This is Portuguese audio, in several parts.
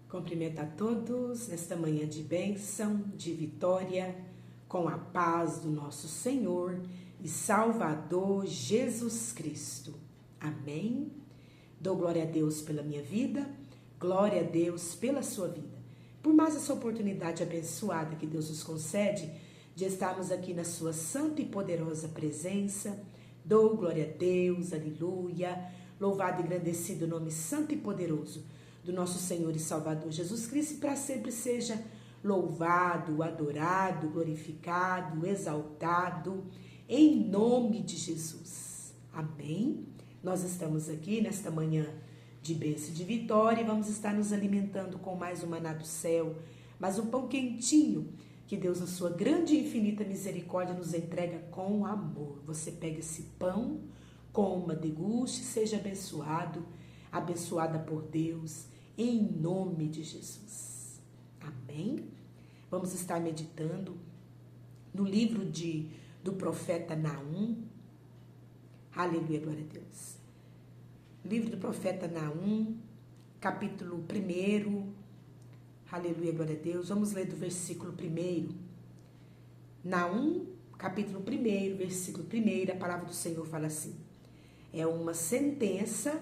Cumprimento a todos nesta manhã de bênção, de vitória, com a paz do nosso Senhor e Salvador Jesus Cristo. Amém? Dou glória a Deus pela minha vida, glória a Deus pela sua vida. Por mais essa oportunidade abençoada que Deus nos concede de estarmos aqui na sua santa e poderosa presença, dou glória a Deus, aleluia, louvado e engrandecido o nome santo e poderoso do nosso Senhor e Salvador Jesus Cristo, e para sempre seja louvado, adorado, glorificado, exaltado, em nome de Jesus. Amém? Nós estamos aqui nesta manhã de bênção e de vitória e vamos estar nos alimentando com mais um maná do céu, mais um pão quentinho que Deus, na sua grande e infinita misericórdia, nos entrega com amor. Você pega esse pão, coma, deguste, seja abençoado, abençoada por Deus, em nome de Jesus. Amém? Vamos estar meditando no livro do profeta Naum. Aleluia, glória a Deus. Livro do profeta Naum, capítulo 1. Aleluia, glória a Deus. Vamos ler do versículo 1. Naum, capítulo 1, versículo 1, a palavra do Senhor fala assim: é uma sentença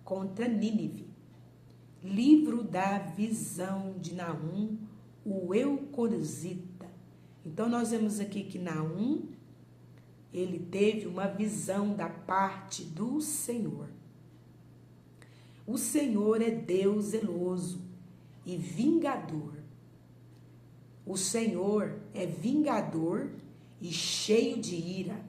contra Nínive. Livro da visão de Naum, o Eucorizita. Então, nós vemos aqui que Naum, ele teve uma visão da parte do Senhor. O Senhor é Deus zeloso e vingador. O Senhor é vingador e cheio de ira.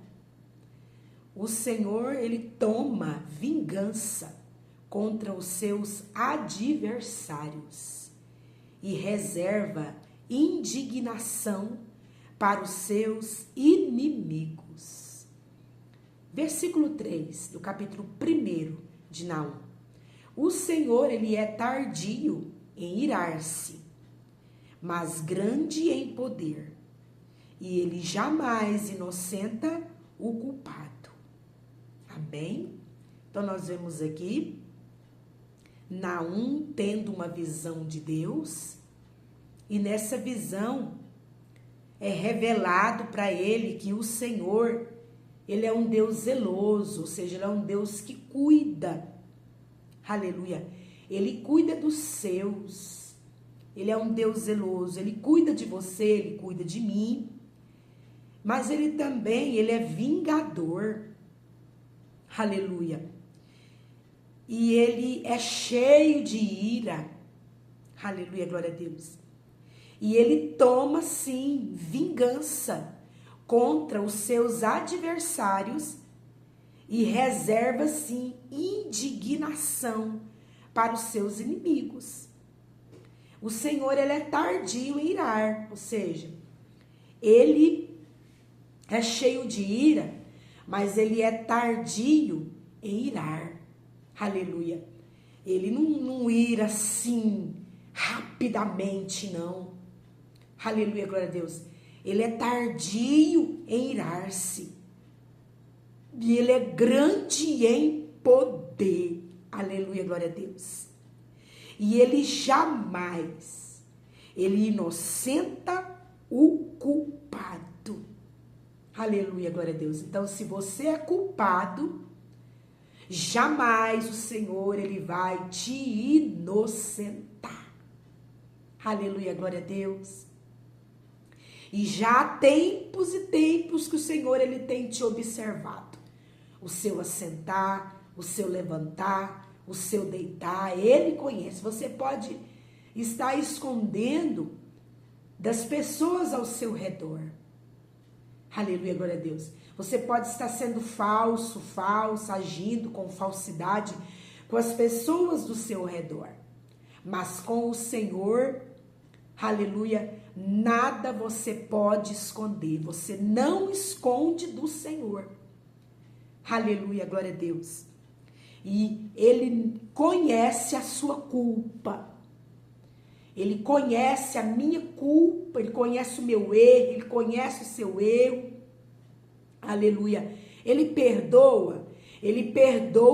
O Senhor, ele toma vingança contra os seus adversários e reserva indignação para os seus inimigos. Versículo 3 do capítulo 1 de Naum. O Senhor, ele é tardio em irar-se, mas grande em poder, e ele jamais inocenta o culpado. Amém? Então, nós vemos aqui Naum tendo uma visão de Deus, e nessa visão é revelado para ele que o Senhor, ele é um Deus zeloso, ou seja, ele é um Deus que cuida. Aleluia. Ele cuida dos seus. Ele é um Deus zeloso, ele cuida de você, ele cuida de mim. Mas ele também, ele é vingador. Aleluia. E ele é cheio de ira. Aleluia, glória a Deus. E ele toma, sim, vingança contra os seus adversários e reserva, sim, indignação para os seus inimigos. O Senhor, ele é tardio em irar, ou seja, ele é cheio de ira, mas ele é tardio em irar. Aleluia. Ele não ira assim, rapidamente, não. Aleluia, glória a Deus. Ele é tardio em irar-se. E ele é grande em poder. Aleluia, glória a Deus. E ele jamais, ele inocenta o culpado. Aleluia, glória a Deus. Então, se você é culpado, jamais o Senhor, ele vai te inocentar. Aleluia, glória a Deus. E já há tempos e tempos que o Senhor, ele tem te observado. O seu assentar, o seu levantar, o seu deitar, ele conhece. Você pode estar escondendo das pessoas ao seu redor. Aleluia, glória a Deus. Você pode estar sendo falso, falsa, agindo com falsidade com as pessoas do seu redor. Mas com o Senhor, aleluia, nada você pode esconder. Você não esconde do Senhor. Aleluia, glória a Deus. E ele conhece a sua culpa. Ele conhece a minha culpa, ele conhece o meu erro, ele conhece o seu erro. Aleluia. Ele perdoa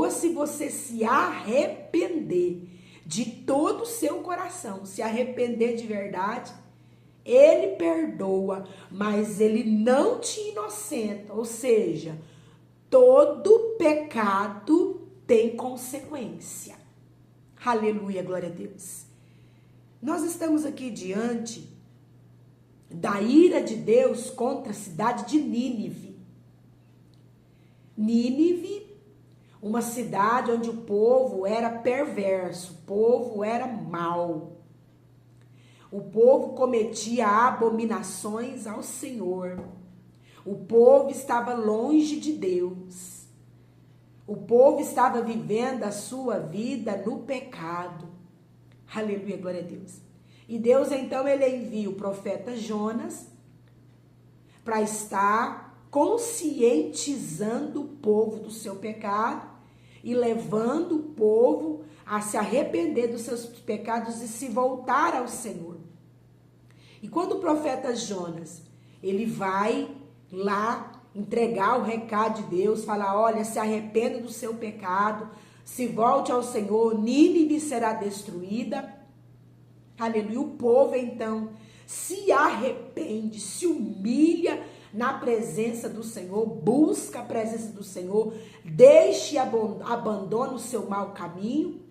se você se arrepender de todo o seu coração, se arrepender de verdade, ele perdoa, mas ele não te inocenta. Ou seja, todo pecado tem consequência. Aleluia, glória a Deus. Nós estamos aqui diante da ira de Deus contra a cidade de Nínive. Nínive, uma cidade onde o povo era perverso, o povo era mau. O povo cometia abominações ao Senhor. O povo estava longe de Deus. O povo estava vivendo a sua vida no pecado. Aleluia, glória a Deus. E Deus, então, ele envia o profeta Jonas para estar conscientizando o povo do seu pecado e levando o povo a se arrepender dos seus pecados e se voltar ao Senhor. E quando o profeta Jonas, ele vai lá entregar o recado de Deus, falar, olha, se arrependa do seu pecado, se volte ao Senhor, Nínive será destruída. Aleluia. O povo, então, se arrepende, se humilha na presença do Senhor, busca a presença do Senhor, deixe e abandona o seu mau caminho.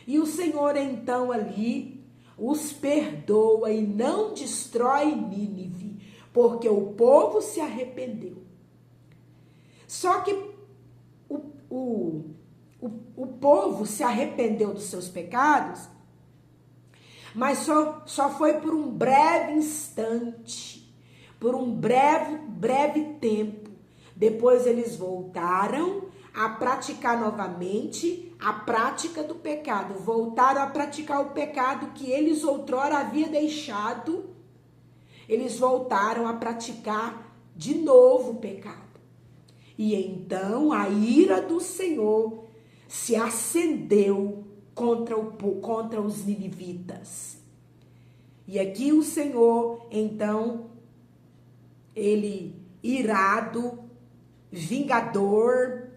E o Senhor, então, ali os perdoa e não destrói Nínive, porque o povo se arrependeu. Só que o povo se arrependeu dos seus pecados, mas só foi por um breve instante, por um breve tempo. Depois eles voltaram a praticar novamente a prática do pecado, voltaram a praticar o pecado que eles outrora haviam deixado, eles voltaram a praticar de novo o pecado. E então a ira do Senhor se acendeu contra os ninivitas. E aqui o Senhor, então, ele irado, vingador,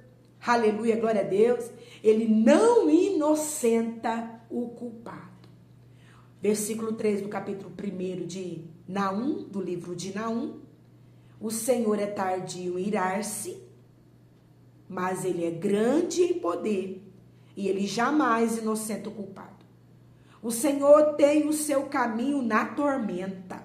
aleluia, glória a Deus, ele não inocenta o culpado. Versículo 3 do capítulo 1 de Naum, do livro de Naum. O Senhor é tardio em irar-se, mas ele é grande em poder, e ele jamais inocenta o culpado. O Senhor tem o seu caminho na tormenta,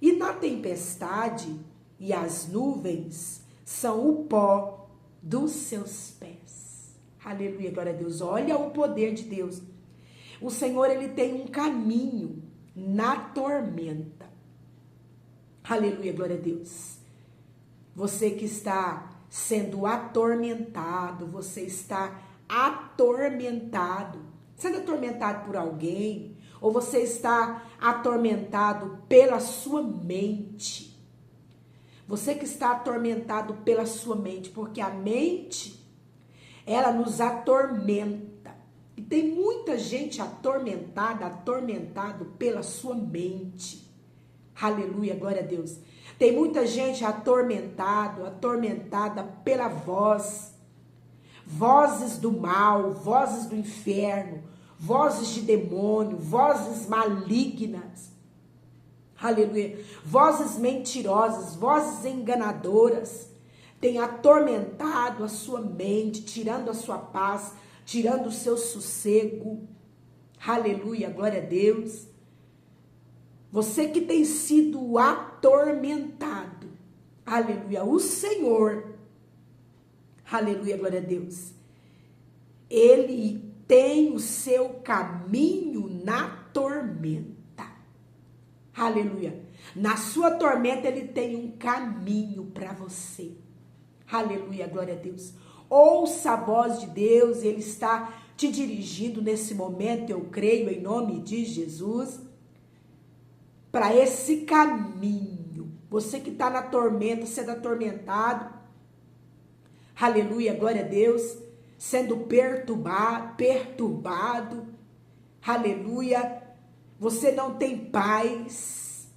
e na tempestade, e as nuvens são o pó dos seus pés. Aleluia, glória a Deus. Olha o poder de Deus. O Senhor, ele tem um caminho na tormenta. Aleluia, glória a Deus. Você que está sendo atormentado, você está atormentado, sendo atormentado por alguém, ou você está atormentado pela sua mente. Você que está atormentado pela sua mente, porque a mente, ela nos atormenta. E tem muita gente atormentado pela sua mente. Aleluia, glória a Deus. Tem muita gente atormentada pela voz. Vozes do mal, vozes do inferno, vozes de demônio, vozes malignas. Aleluia. Vozes mentirosas, vozes enganadoras. Tem atormentado a sua mente, tirando a sua paz, tirando o seu sossego. Aleluia, glória a Deus. Você que tem sido atormentado, aleluia, o Senhor, aleluia, glória a Deus, ele tem o seu caminho na tormenta, aleluia, na sua tormenta ele tem um caminho para você, aleluia, glória a Deus. Ouça a voz de Deus, ele está te dirigindo nesse momento, eu creio, em nome de Jesus, para esse caminho. Você que está na tormenta, sendo atormentado, aleluia, glória a Deus, sendo perturbado, aleluia, você não tem paz,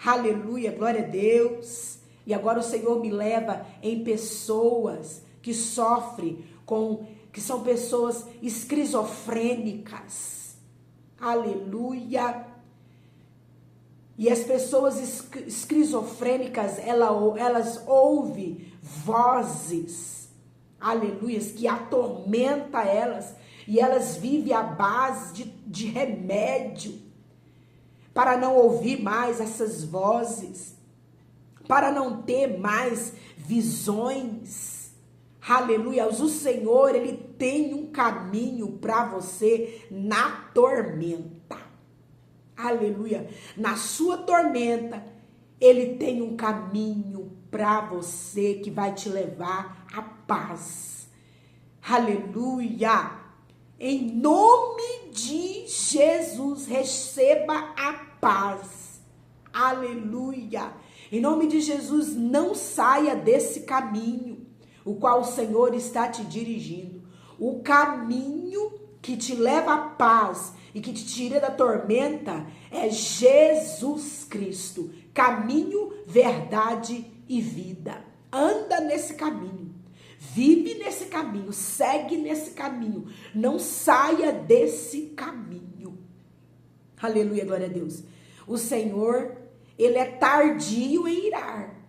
aleluia, glória a Deus, e agora o Senhor me leva em pessoas que sofrem com que são pessoas esquizofrênicas. Aleluia. E as pessoas esquizofrênicas, elas ouvem vozes, aleluia, que atormenta elas, e elas vivem à base de remédio, para não ouvir mais essas vozes, para não ter mais visões. Aleluia. O Senhor, Ele tem um caminho para você na tormenta. Aleluia. Na sua tormenta, Ele tem um caminho para você que vai te levar à paz. Aleluia. Em nome de Jesus, receba a paz. Aleluia. Em nome de Jesus, não saia desse caminho, o qual o Senhor está te dirigindo. O caminho que te leva à paz e que te tira da tormenta é Jesus Cristo. Caminho, verdade e vida. Anda nesse caminho. Vive nesse caminho. Segue nesse caminho. Não saia desse caminho. Aleluia, glória a Deus. O Senhor, Ele é tardio em irar.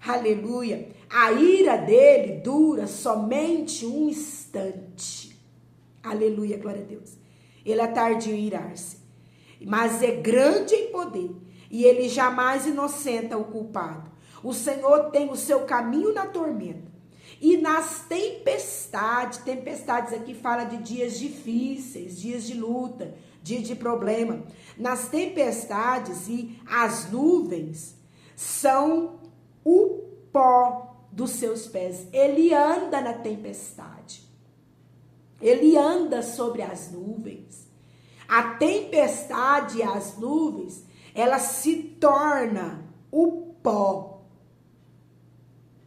Aleluia. A ira dele dura somente um instante. Aleluia, glória a Deus. Ele é tardio em irar-se, mas é grande em poder, e ele jamais inocenta o culpado. O Senhor tem o seu caminho na tormenta, e nas tempestades aqui fala de dias difíceis, dias de luta, dias de problema. Nas tempestades, e as nuvens são o pó dos seus pés. Ele anda na tempestade. Ele anda sobre as nuvens. A tempestade e as nuvens, ela se torna o pó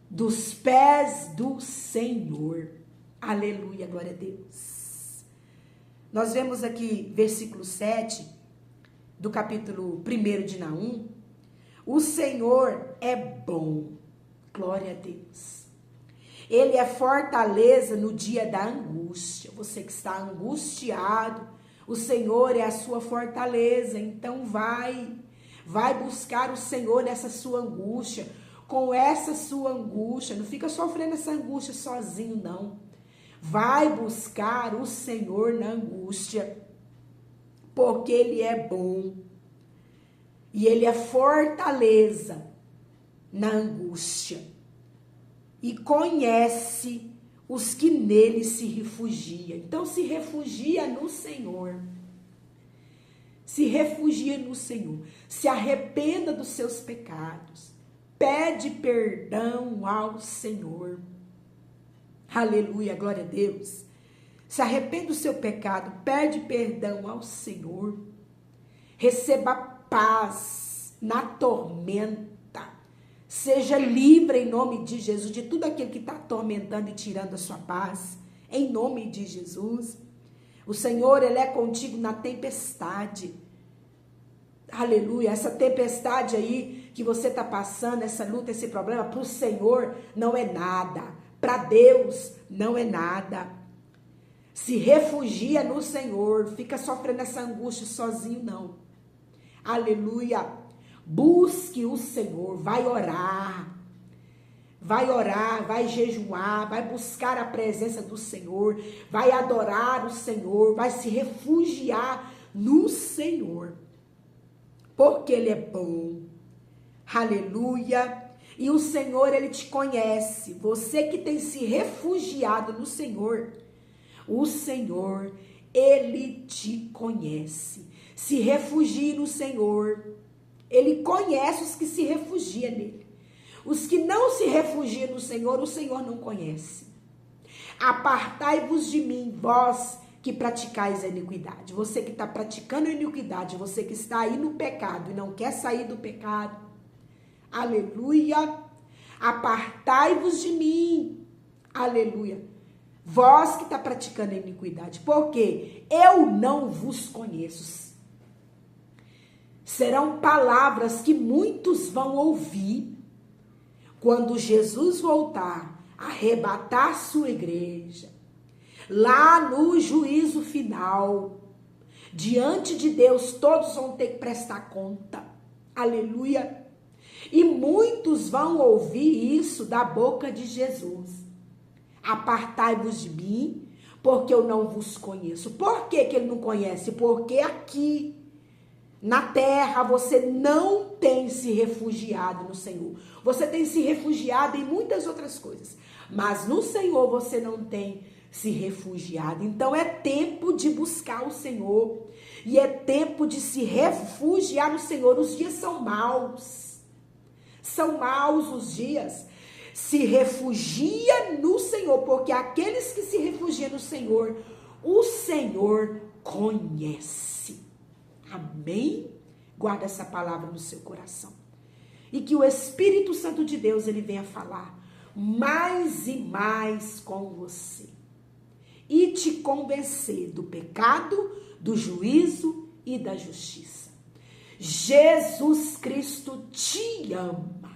dos pés do Senhor. Aleluia, glória a Deus. Nós vemos aqui, versículo 7, do capítulo 1 de Naum. O Senhor é bom. Glória a Deus. Ele é fortaleza no dia da angústia. Você que está angustiado, o Senhor é a sua fortaleza. Então vai buscar o Senhor nessa sua angústia. Com essa sua angústia, não fica sofrendo essa angústia sozinho, não. Vai buscar o Senhor na angústia, porque Ele é bom. E Ele é fortaleza na angústia. E conhece os que nele se refugiam. Então se refugia no Senhor. Se refugia no Senhor. Se arrependa dos seus pecados. Pede perdão ao Senhor. Aleluia, glória a Deus. Se arrependa do seu pecado. Pede perdão ao Senhor. Receba paz na tormenta. Seja livre em nome de Jesus de tudo aquilo que está atormentando e tirando a sua paz. Em nome de Jesus. O Senhor, Ele é contigo na tempestade. Aleluia. Essa tempestade aí que você está passando, essa luta, esse problema, para o Senhor não é nada. Para Deus não é nada. Se refugia no Senhor. Fica sofrendo essa angústia sozinho, não. Aleluia. Busque o Senhor, vai orar, vai jejuar, vai buscar a presença do Senhor, vai adorar o Senhor, vai se refugiar no Senhor, porque Ele é bom. Aleluia. E o Senhor, Ele te conhece. Você que tem se refugiado no Senhor, o Senhor, Ele te conhece. Se refugie no Senhor. Ele conhece os que se refugiam nele. Os que não se refugiam no Senhor, o Senhor não conhece. Apartai-vos de mim, vós que praticais a iniquidade. Você que está praticando a iniquidade, você que está aí no pecado e não quer sair do pecado. Aleluia. Apartai-vos de mim. Aleluia. Vós que está praticando a iniquidade. Porque eu não vos conheço. Serão palavras que muitos vão ouvir quando Jesus voltar, arrebatar sua igreja, Lá no juízo final, diante de Deus, todos vão ter que prestar conta. Aleluia. E muitos vão ouvir isso da boca de Jesus. Apartai-vos de mim, porque eu não vos conheço. Por que ele não conhece? Porque aqui na terra você não tem se refugiado no Senhor. Você tem se refugiado em muitas outras coisas, mas no Senhor você não tem se refugiado. Então é tempo de buscar o Senhor e é tempo de se refugiar no Senhor. Os dias são maus. São maus os dias. Se refugia no Senhor, porque aqueles que se refugiam no Senhor, o Senhor conhece. Amém? Guarda essa palavra no seu coração. E que o Espírito Santo de Deus, ele venha falar mais e mais com você. E te convencer do pecado, do juízo e da justiça. Jesus Cristo te ama.